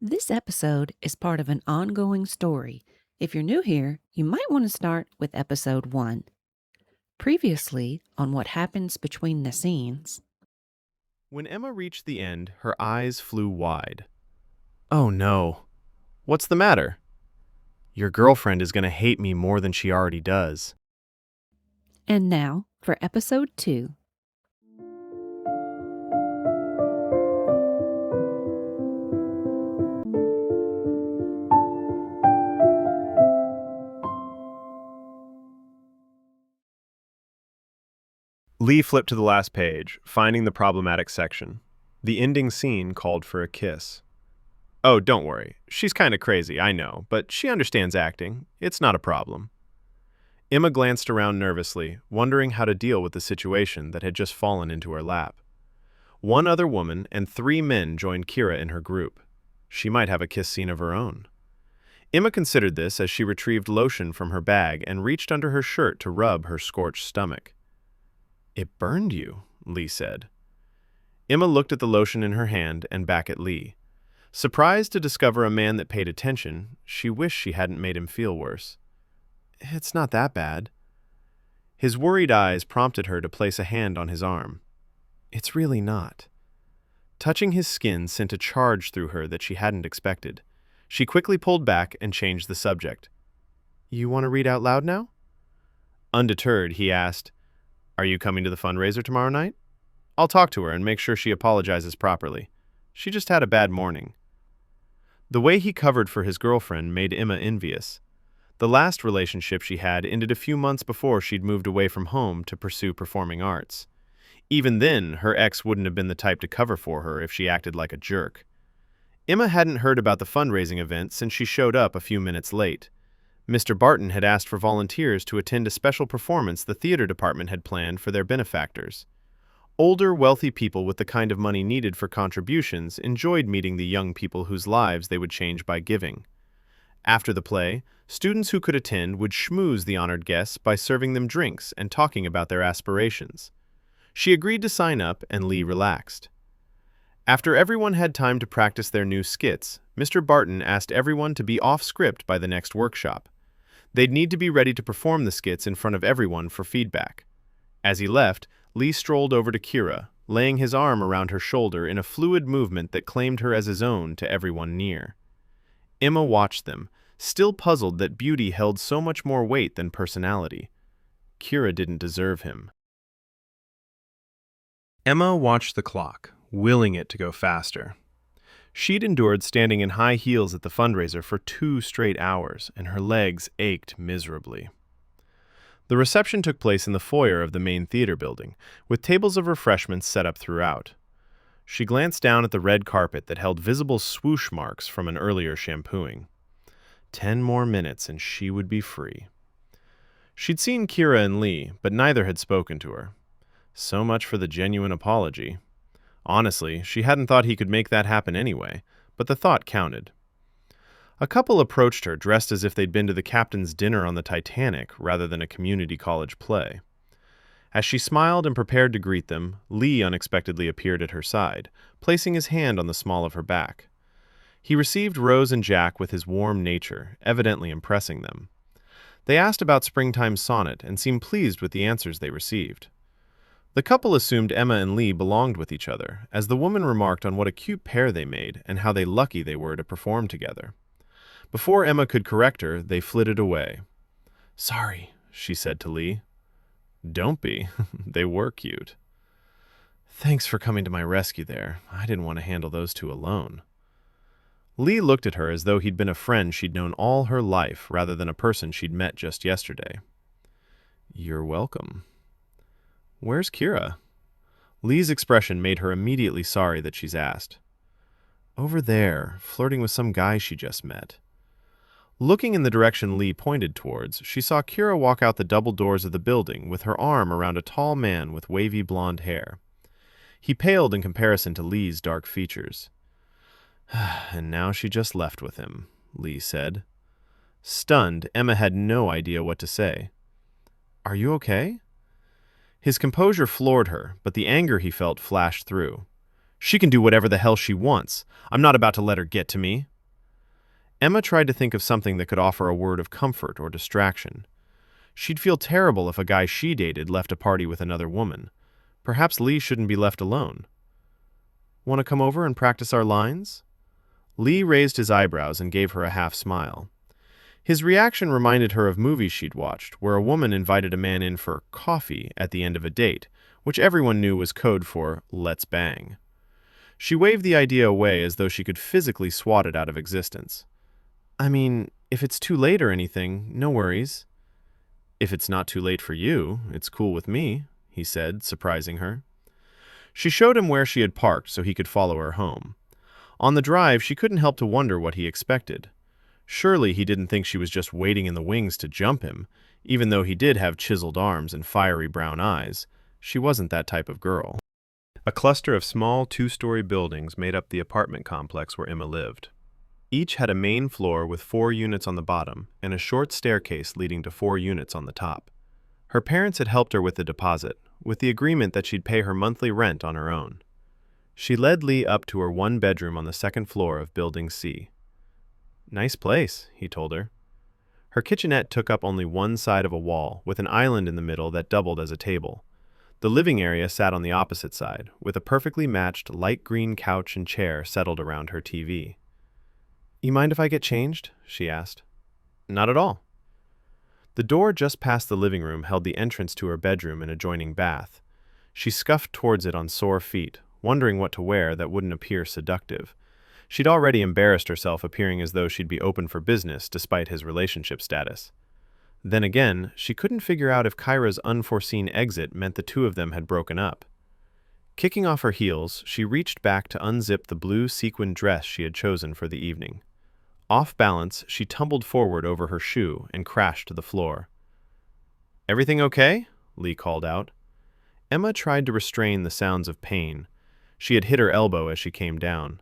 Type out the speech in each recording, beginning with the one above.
This episode is part of an ongoing story. If you're new here, you might want to start with episode 1. Previously, on what happens between the scenes. When Emma reached the end, her eyes flew wide. Oh no. What's the matter? Your girlfriend is going to hate me more than she already does. And now for episode 2. Lee flipped to the last page, finding the problematic section. The ending scene called for a kiss. Oh, don't worry. She's kind of crazy, I know, but she understands acting. It's not a problem. Emma glanced around nervously, wondering how to deal with the situation that had just fallen into her lap. One other woman and 3 men joined Kira in her group. She might have a kiss scene of her own. Emma considered this as she retrieved lotion from her bag and reached under her shirt to rub her scorched stomach. It burned you, Lee said. Emma looked at the lotion in her hand and back at Lee. Surprised to discover a man that paid attention, she wished she hadn't made him feel worse. It's not that bad. His worried eyes prompted her to place a hand on his arm. It's really not. Touching his skin sent a charge through her that she hadn't expected. She quickly pulled back and changed the subject. You want to read out loud now? Undeterred, he asked, Are you coming to the fundraiser tomorrow night? I'll talk to her and make sure she apologizes properly. She just had a bad morning. The way he covered for his girlfriend made Emma envious. The last relationship she had ended a few months before she'd moved away from home to pursue performing arts. Even then, her ex wouldn't have been the type to cover for her if she acted like a jerk. Emma hadn't heard about the fundraising event since she showed up a few minutes late. Mr. Barton had asked for volunteers to attend a special performance the theater department had planned for their benefactors. Older, wealthy people with the kind of money needed for contributions enjoyed meeting the young people whose lives they would change by giving. After the play, students who could attend would schmooze the honored guests by serving them drinks and talking about their aspirations. She agreed to sign up, and Lee relaxed. After everyone had time to practice their new skits, Mr. Barton asked everyone to be off script by the next workshop. They'd need to be ready to perform the skits in front of everyone for feedback. As he left, Lee strolled over to Kira, laying his arm around her shoulder in a fluid movement that claimed her as his own to everyone near. Emma watched them, still puzzled that beauty held so much more weight than personality. Kira didn't deserve him. Emma watched the clock, willing it to go faster. She'd endured standing in high heels at the fundraiser for 2 straight hours, and her legs ached miserably. The reception took place in the foyer of the main theater building, with tables of refreshments set up throughout. She glanced down at the red carpet that held visible swoosh marks from an earlier shampooing. 10 more minutes and she would be free. She'd seen Kira and Lee, but neither had spoken to her. So much for the genuine apology. Honestly, she hadn't thought he could make that happen anyway, but the thought counted. A couple approached her dressed as if they'd been to the captain's dinner on the Titanic rather than a community college play. As she smiled and prepared to greet them, Lee unexpectedly appeared at her side, placing his hand on the small of her back. He received Rose and Jack with his warm nature, evidently impressing them. They asked about Springtime's sonnet and seemed pleased with the answers they received. The couple assumed Emma and Lee belonged with each other, as the woman remarked on what a cute pair they made and how lucky they were to perform together. Before Emma could correct her, they flitted away. Sorry, she said to Lee. Don't be. They were cute. Thanks for coming to my rescue there. I didn't want to handle those 2 alone. Lee looked at her as though he'd been a friend she'd known all her life rather than a person she'd met just yesterday. You're welcome. Where's Kira? Lee's expression made her immediately sorry that she's asked. Over there, flirting with some guy she just met. Looking in the direction Lee pointed towards, she saw Kira walk out the double doors of the building with her arm around a tall man with wavy blonde hair. He paled in comparison to Lee's dark features. And now she just left with him, Lee said. Stunned, Emma had no idea what to say. Are you okay? His composure floored her, but the anger he felt flashed through. She can do whatever the hell she wants. I'm not about to let her get to me. Emma tried to think of something that could offer a word of comfort or distraction. She'd feel terrible if a guy she dated left a party with another woman. Perhaps Lee shouldn't be left alone. Want to come over and practice our lines? Lee raised his eyebrows and gave her a half smile. His reaction reminded her of movies she'd watched, where a woman invited a man in for coffee at the end of a date, which everyone knew was code for "let's bang." She waved the idea away as though she could physically swat it out of existence. I mean, if it's too late or anything, no worries. If it's not too late for you, it's cool with me, he said, surprising her. She showed him where she had parked so he could follow her home. On the drive, she couldn't help to wonder what he expected. Surely he didn't think she was just waiting in the wings to jump him, even though he did have chiseled arms and fiery brown eyes. She wasn't that type of girl. A cluster of small two-story buildings made up the apartment complex where Emma lived. Each had a main floor with 4 units on the bottom and a short staircase leading to 4 units on the top. Her parents had helped her with the deposit, with the agreement that she'd pay her monthly rent on her own. She led Lee up to her 1 bedroom on the 2nd floor of Building C. Nice place, he told her. Her kitchenette took up only one side of a wall, with an island in the middle that doubled as a table. The living area sat on the opposite side, with a perfectly matched light green couch and chair settled around her TV. You mind if I get changed? She asked. Not at all. The door just past the living room held the entrance to her bedroom and adjoining bath. She scuffed towards it on sore feet, wondering what to wear that wouldn't appear seductive. She'd already embarrassed herself appearing as though she'd be open for business despite his relationship status. Then again, she couldn't figure out if Kyra's unforeseen exit meant the two of them had broken up. Kicking off her heels, she reached back to unzip the blue sequin dress she had chosen for the evening. Off balance, she tumbled forward over her shoe and crashed to the floor. Everything okay? Lee called out. Emma tried to restrain the sounds of pain. She had hit her elbow as she came down.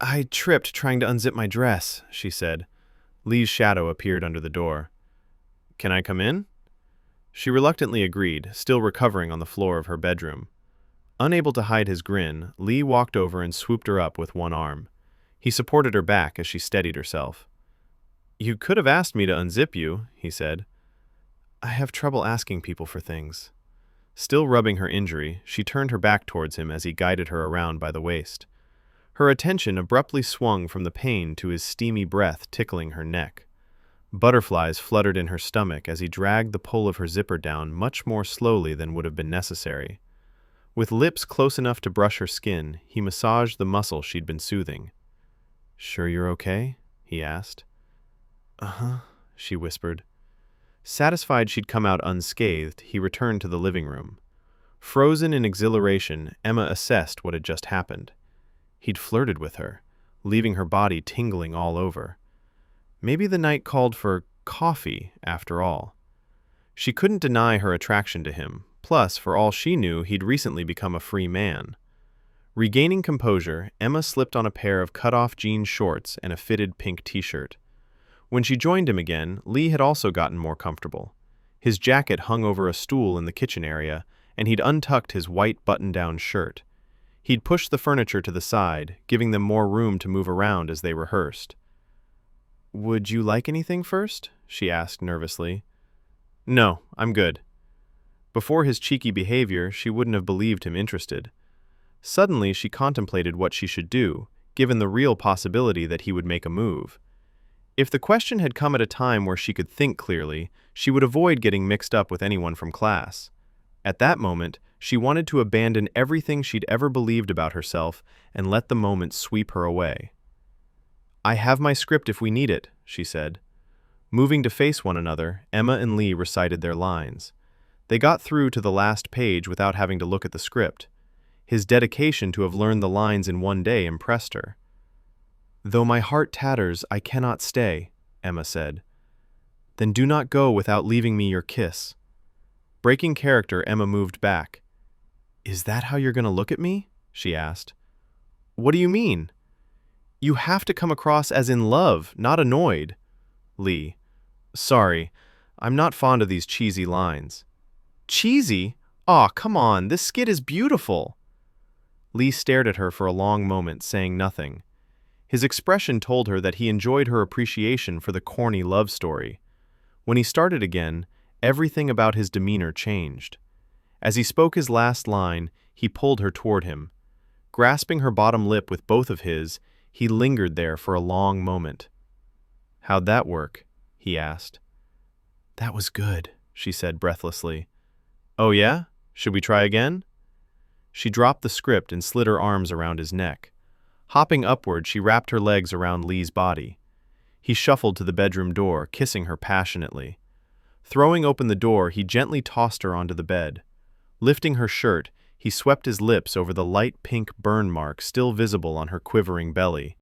I tripped trying to unzip my dress, she said. Lee's shadow appeared under the door. Can I come in? She reluctantly agreed, still recovering on the floor of her bedroom. Unable to hide his grin, Lee walked over and swooped her up with one arm. He supported her back as she steadied herself. You could have asked me to unzip you, he said. I have trouble asking people for things. Still rubbing her injury, she turned her back towards him as he guided her around by the waist. Her attention abruptly swung from the pain to his steamy breath tickling her neck. Butterflies fluttered in her stomach as he dragged the pull of her zipper down much more slowly than would have been necessary. With lips close enough to brush her skin, he massaged the muscle she'd been soothing. Sure you're okay? He asked. Uh-huh, she whispered. Satisfied she'd come out unscathed, he returned to the living room. Frozen in exhilaration, Emma assessed what had just happened. He'd flirted with her, leaving her body tingling all over. Maybe the night called for coffee, after all. She couldn't deny her attraction to him, plus, for all she knew, he'd recently become a free man. Regaining composure, Emma slipped on a pair of cut-off jean shorts and a fitted pink t-shirt. When she joined him again, Lee had also gotten more comfortable. His jacket hung over a stool in the kitchen area, and he'd untucked his white button-down shirt. He'd pushed the furniture to the side, giving them more room to move around as they rehearsed. Would you like anything first? She asked nervously. No, I'm good. Before his cheeky behavior, she wouldn't have believed him interested. Suddenly, she contemplated what she should do, given the real possibility that he would make a move. If the question had come at a time where she could think clearly, she would avoid getting mixed up with anyone from class. At that moment, she wanted to abandon everything she'd ever believed about herself and let the moment sweep her away. I have my script if we need it, she said. Moving to face one another, Emma and Lee recited their lines. They got through to the last page without having to look at the script. His dedication to have learned the lines in one day impressed her. Though my heart tatters, I cannot stay, Emma said. Then do not go without leaving me your kiss. Breaking character, Emma moved back. Is that how you're going to look at me? She asked. What do you mean? You have to come across as in love, not annoyed. Lee. Sorry, I'm not fond of these cheesy lines. Cheesy? Aw, come on, this skit is beautiful. Lee stared at her for a long moment, saying nothing. His expression told her that he enjoyed her appreciation for the corny love story. When he started again, everything about his demeanor changed. As he spoke his last line, he pulled her toward him. Grasping her bottom lip with both of his, he lingered there for a long moment. "How'd that work?" he asked. "That was good," she said breathlessly. "Oh yeah? Should we try again?" She dropped the script and slid her arms around his neck. Hopping upward, she wrapped her legs around Lee's body. He shuffled to the bedroom door, kissing her passionately. Throwing open the door, he gently tossed her onto the bed. Lifting her shirt, he swept his lips over the light pink burn mark still visible on her quivering belly.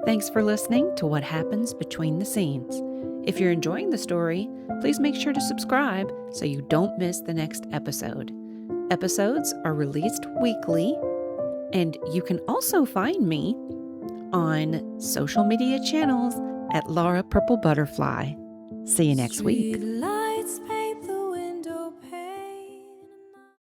Thanks for listening to What Happens Between the Scenes. If you're enjoying the story, please make sure to subscribe so you don't miss the next episode. Episodes are released weekly, and you can also find me on social media channels at Laura Purple Butterfly. See you next week. Street lights